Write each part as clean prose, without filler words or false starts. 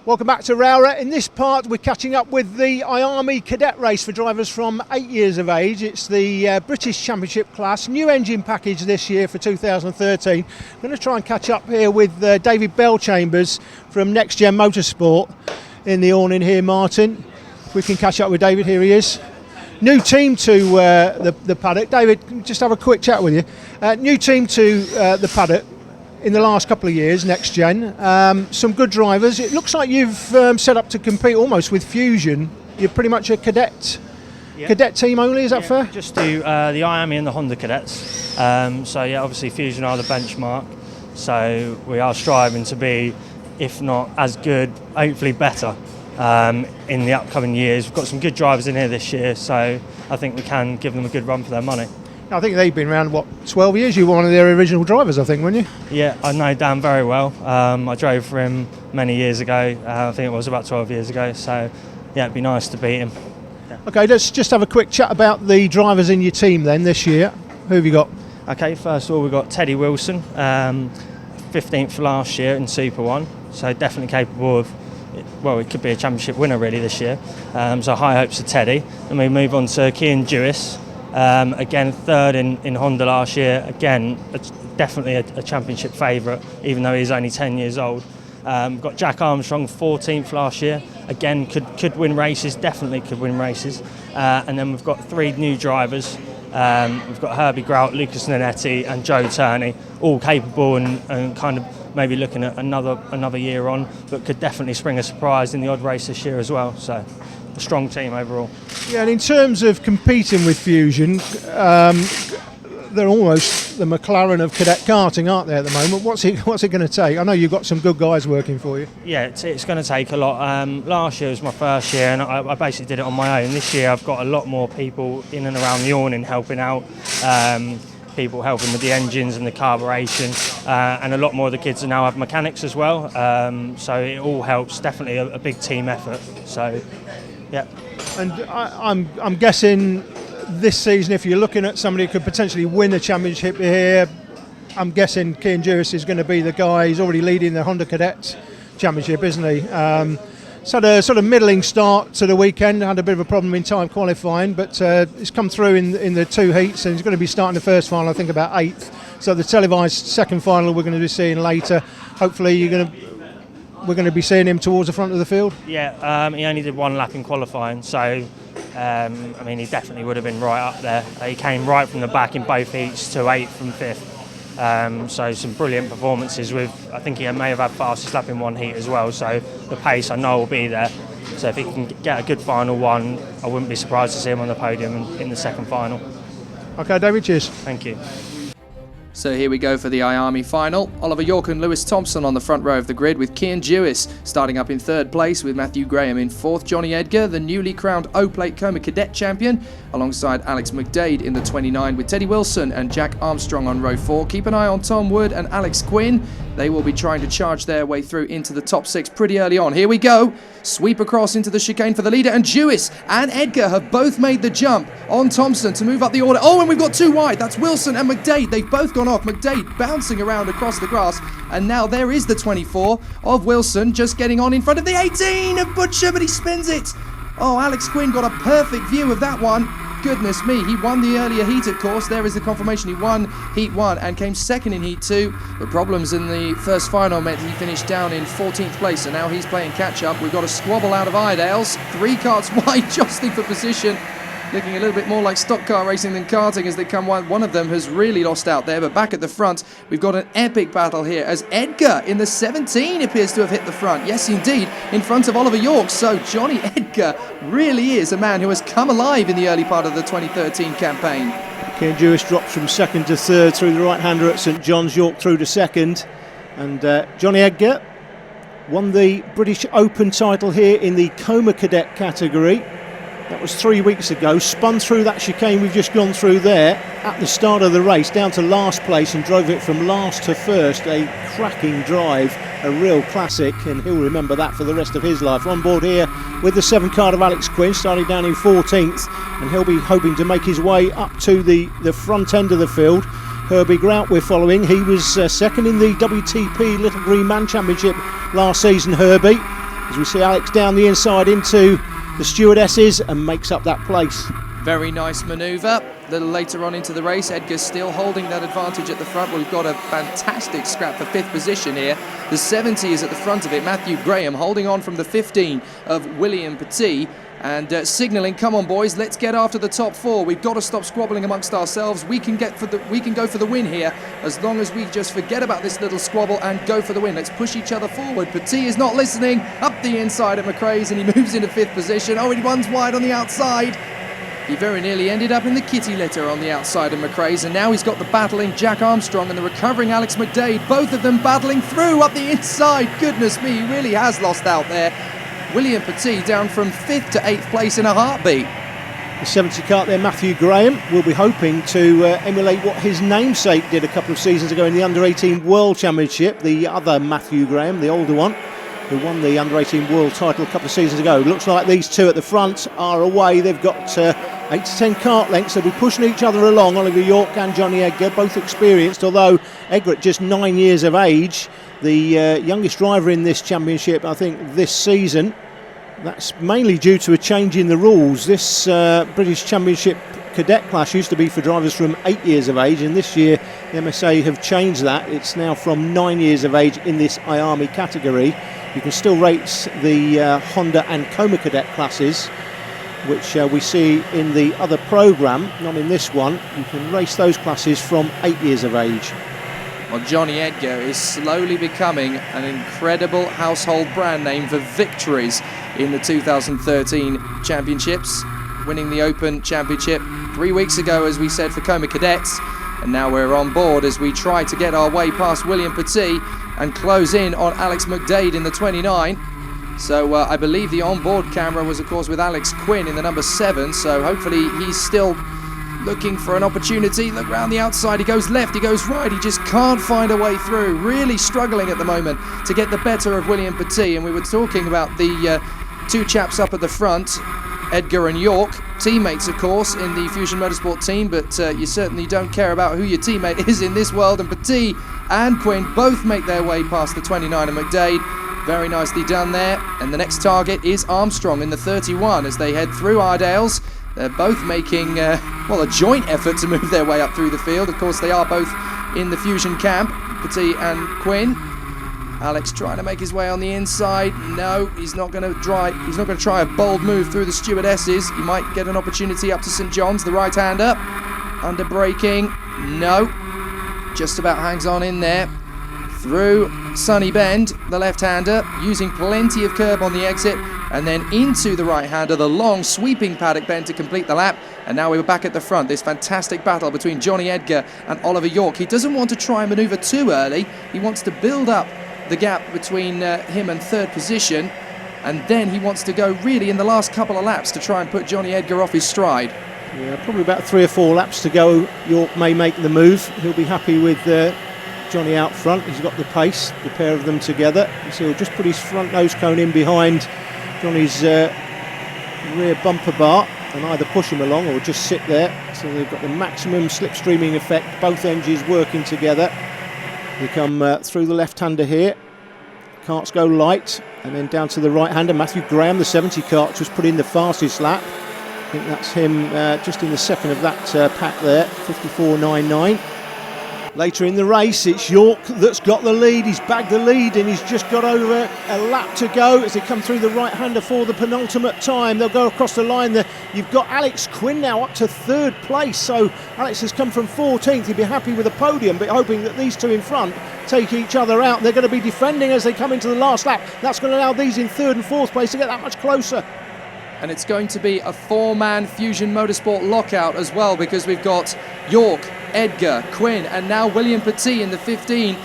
Welcome back to Rowrah. In this part we're catching up with the IAME Cadet race for drivers from 8 years of age. It's the British Championship class, new engine package this year for 2013. I'm going to try and catch up here with David Bellchambers from Next Gen Motorsport in the awning here, Martin. We can catch up with David, here he is. New team to the paddock. David, just have a quick chat with you. New team to the paddock in the last couple of years, Next Gen. Some good drivers. It looks like you've set up to compete almost with Fusion. You're pretty much a cadet team only, is that fair? Just do the IAME and the Honda Cadets. So yeah, obviously Fusion are the benchmark. So we are striving to be, if not as good, hopefully better in the upcoming years. We've got some good drivers in here this year, so I think we can give them a good run for their money. I think they've been around, 12 years? You were one of their original drivers, I think, weren't you? Yeah, I know Dan very well. I drove for him many years ago. I think it was about 12 years ago. So, yeah, it'd be nice to beat him. Yeah. OK, let's just have a quick chat about the drivers in your team then this year. Who have you got? OK, first of all, we've got Teddy Wilson, 15th last year in Super 1. So definitely capable of, well, it could be a championship winner really this year. So high hopes for Teddy. And we move on to Kian Jewis. Again, third in Honda last year. Again, definitely a championship favourite, even though he's only 10 years old. Got Jack Armstrong, 14th last year. Again, could win races, definitely could win races. And then we've got three new drivers. We've got Herbie Grout, Lucas Nanetti and Joe Turney, all capable and kind of maybe looking at another year on, but could definitely spring a surprise in the odd race this year as well. So a strong team overall. Yeah, and in terms of competing with Fusion, they're almost the McLaren of cadet karting, aren't they, at the moment? What's it going to take? I know you've got some good guys working for you. Yeah, it's going to take a lot. Last year was my first year, and I basically did it on my own. This year I've got a lot more people in and around the awning helping out. People helping with the engines and the carburation, and a lot more of the kids now have mechanics as well. So it all helps. Definitely a big team effort. So, yeah. And I'm guessing this season, if you're looking at somebody who could potentially win a championship here, I'm guessing Kian Jewis is going to be the guy. He's already leading the Honda Cadet Championship, isn't he? So the sort of middling start to the weekend, had a bit of a problem in time qualifying, but he's come through in the two heats, and he's going to be starting the first final, I think, about 8th. So the televised second final we're going to be seeing later. Hopefully we're going to be seeing him towards the front of the field. Yeah, he only did one lap in qualifying, so I mean, he definitely would have been right up there. He came right from the back in both heats to 8th from 5th. So some brilliant performances with, I think he may have had fastest lap in one heat as well, so the pace I know will be there. So if he can get a good final one, I wouldn't be surprised to see him on the podium in the second final. OK, David, cheers. Thank you. So here we go for the IAME final. Oliver York and Lewis Thompson on the front row of the grid, with Kian Jewis starting up in 3rd place, with Matthew Graham in 4th. Johnny Edgar, the newly crowned O-Plate Coma Cadet champion, alongside Alex McDade in the 29, with Teddy Wilson and Jack Armstrong on row 4. Keep an eye on Tom Wood and Alex Quinn. They will be trying to charge their way through into the top 6 pretty early on. Here we go. Sweep across into the chicane for the leader, and Jewis and Edgar have both made the jump on Thompson to move up the order. Oh, and we've got 2 wide. That's Wilson and McDade. They've both gone off. McDade bouncing around across the grass, and now there is the 24 of Wilson just getting on in front of the 18 of Butcher, but he spins it. Oh, Alex Quinn got a perfect view of that one. Goodness me, he won the earlier heat, of course. There is the confirmation. He won Heat 1 and came 2nd in Heat 2. But problems in the first final meant he finished down in 14th place, so now he's playing catch-up. We've got a squabble out of Iredale's. 3 carts wide, jostling for position. Looking a little bit more like stock car racing than karting as they come wide. One of them has really lost out there, but back at the front, we've got an epic battle here as Edgar in the 17 appears to have hit the front. Yes, indeed, in front of Oliver York. So Johnny Edgar really is a man who has come alive in the early part of the 2013 campaign. Kian Jewis drops from 2nd to 3rd through the right-hander at St John's, York through to 2nd. And Johnny Edgar won the British Open title here in the Coma Cadet category. That was 3 weeks ago. Spun through that chicane we've just gone through there at the start of the race, down to last place, and drove it from last to first. A cracking drive, a real classic, and he'll remember that for the rest of his life. On board here with the 7 card of Alex Quinn, starting down in 14th, and he'll be hoping to make his way up to the front end of the field. Herbie Grout we're following. He was second in the WTP Little Green Man Championship last season, Herbie. as we see Alex down the inside into the stewardesses and makes up that place. Very nice manoeuvre. A little later on into the race, Edgar still holding that advantage at the front. We've got a fantastic scrap for 5th position here. The 70 is at the front of it. Matthew Graham holding on from the 15 of William Petit and signalling, come on boys, let's get after the top 4. We've got to stop squabbling amongst ourselves. We can go for the win here as long as we just forget about this little squabble and go for the win. Let's push each other forward. Petit is not listening. Up the inside at McRae's and he moves into 5th position. Oh, he runs wide on the outside. He very nearly ended up in the kitty litter on the outside of McRae's, and now he's got the battling Jack Armstrong and the recovering Alex McDade, both of them battling through up the inside. Goodness me, he really has lost out there. William Petit down from 5th to 8th place in a heartbeat. The 70 kart there, Matthew Graham, will be hoping to emulate what his namesake did a couple of seasons ago in the Under-18 World Championship. The other Matthew Graham, the older one, who won the Under-18 World title a couple of seasons ago. Looks like these two at the front are away. They've got 8 to 10 kart lengths. They'll be pushing each other along. Oliver York and Johnny Edgar, both experienced, although Edgar at just 9 years of age, the youngest driver in this championship, I think, this season. That's mainly due to a change in the rules. This British Championship Cadet class used to be for drivers from 8 years of age, and this year the MSA have changed that. It's now from 9 years of age in this IAME category. You can still race the Honda and Coma Cadet classes, which we see in the other programme, not in this one. You can race those classes from 8 years of age. Well, Johnny Edgar is slowly becoming an incredible household brand name for victories in the 2013 championships, winning the Open Championship 3 weeks ago, as we said, for Coma Cadets. And now we're on board as we try to get our way past William Petit and close in on Alex McDade in the 29. So I believe the onboard camera was, of course, with Alex Quinn in the number 7. So hopefully he's still looking for an opportunity. Look round the outside. He goes left, he goes right. He just can't find a way through. Really struggling at the moment to get the better of William Petit. And we were talking about the two chaps up at the front, Edgar and York, teammates of course in the Fusion Motorsport team, but you certainly don't care about who your teammate is in this world, and Petit and Quinn both make their way past the 29 of McDade. Very nicely done there, and the next target is Armstrong in the 31 as they head through Ardales. They're both making a joint effort to move their way up through the field. Of course they are both in the Fusion camp, Petit and Quinn. Alex trying to make his way on the inside. No, he's not going to try a bold move through the stewardesses. He might get an opportunity up to St John's, the right-hander. Under braking. No. Just about hangs on in there. Through Sunny Bend, the left-hander, using plenty of curb on the exit, and then into the right-hander, the long sweeping paddock bend to complete the lap. And now we're back at the front. This fantastic battle between Johnny Edgar and Oliver York. He doesn't want to try and manoeuvre too early. He wants to build up the gap between him and 3rd position, and then he wants to go really in the last couple of laps to try and put Johnny Edgar off his stride. Yeah, probably about 3 or 4 laps to go. York may make the move. He'll be happy with Johnny out front. He's got the pace, the pair of them together. So he'll just put his front nose cone in behind Johnny's rear bumper bar and either push him along or just sit there. So they've got the maximum slipstreaming effect, both engines working together. We come through the left-hander here. Karts go light, and then down to the right-hander. Matthew Graham, the 70 kart, just put in the fastest lap. I think that's him just in the second of that pack there, 54.99. Later in the race, it's York that's got the lead. He's bagged the lead and he's just got over a lap to go as they come through the right-hander for the penultimate time. They'll go across the line there. You've got Alex Quinn now up to 3rd place. So Alex has come from 14th. He'd be happy with a podium, but hoping that these two in front take each other out. They're going to be defending as they come into the last lap. That's going to allow these in 3rd and 4th place to get that much closer. And it's going to be a 4-man Fusion Motorsport lockout as well, because we've got York, Edgar, Quinn, and now William Petit in the 15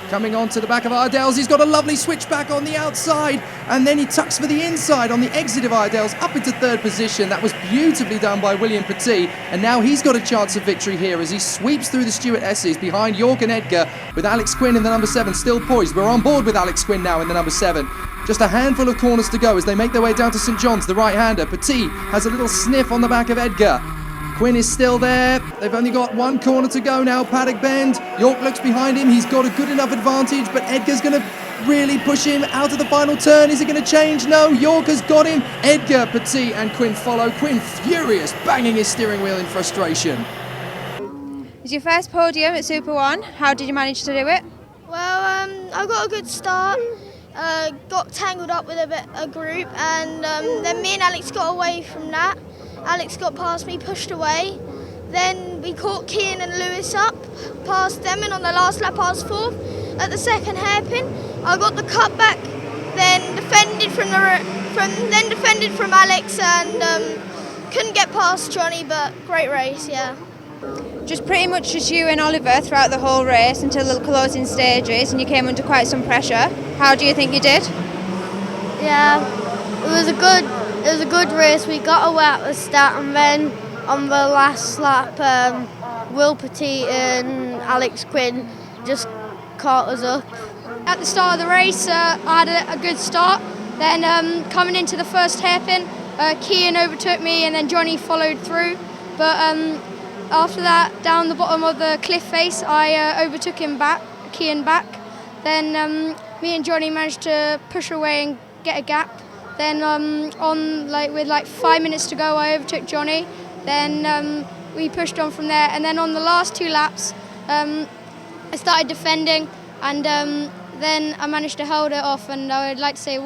coming on to the back of Ardales. He's got a lovely switchback on the outside, and then he tucks for the inside on the exit of Ardales up into 3rd position. That was beautifully done by William Petit, and now he's got a chance of victory here as he sweeps through the stewardesses behind York and Edgar, with Alex Quinn in the number 7 still poised. We're on board with Alex Quinn now in the number 7. Just a handful of corners to go as they make their way down to St John's, the right-hander. Petit has a little sniff on the back of Edgar. Quinn is still there. They've only got 1 corner to go now. Paddock bend. York looks behind him, he's got a good enough advantage, but Edgar's going to really push him out of the final turn. Is it going to change? No, York has got him. Edgar, Petit and Quinn follow. Quinn furious, banging his steering wheel in frustration. It's your first podium at Super 1. How did you manage to do it? Well, I got a good start, got tangled up with a group, and then me and Alex got away from that. Alex got past me, pushed away. Then we caught Kian and Lewis up, passed them, and on the last lap I was fourth. At the second hairpin, I got the cut back, then defended from Alex, and couldn't get past Johnny, but great race, yeah. Just pretty much just you and Oliver throughout the whole race until the closing stages, and you came under quite some pressure. How do you think you did? Yeah, it was a good race. We got away at the start, and then on the last lap, Will Petit and Alex Quinn just caught us up. At the start of the race, I had a good start. Then coming into the first hairpin, Kian overtook me, and then Johnny followed through. But after that, down the bottom of the cliff face, I overtook Kian back. Then me and Johnny managed to push away and get a gap. Then with 5 minutes to go, I overtook Johnny. Then we pushed on from there, and then on the last 2 laps, I started defending, and then I managed to hold it off. And I would like to say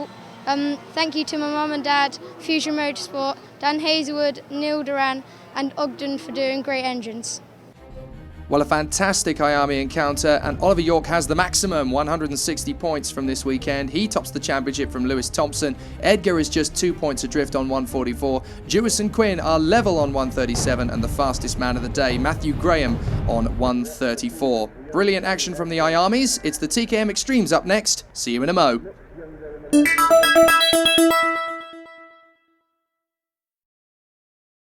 thank you to my mum and dad, Fusion Motorsport, Dan Hazelwood, Neil Duran, and Ogden for doing great engines. Well, a fantastic IAME encounter, and Oliver York has the maximum, 160 points from this weekend. He tops the championship from Lewis Thompson. Edgar is just 2 points adrift on 144. Jewis and Quinn are level on 137, and the fastest man of the day, Matthew Graham, on 134. Brilliant action from the IAMEs. It's the TKM Extremes up next. See you in a mo.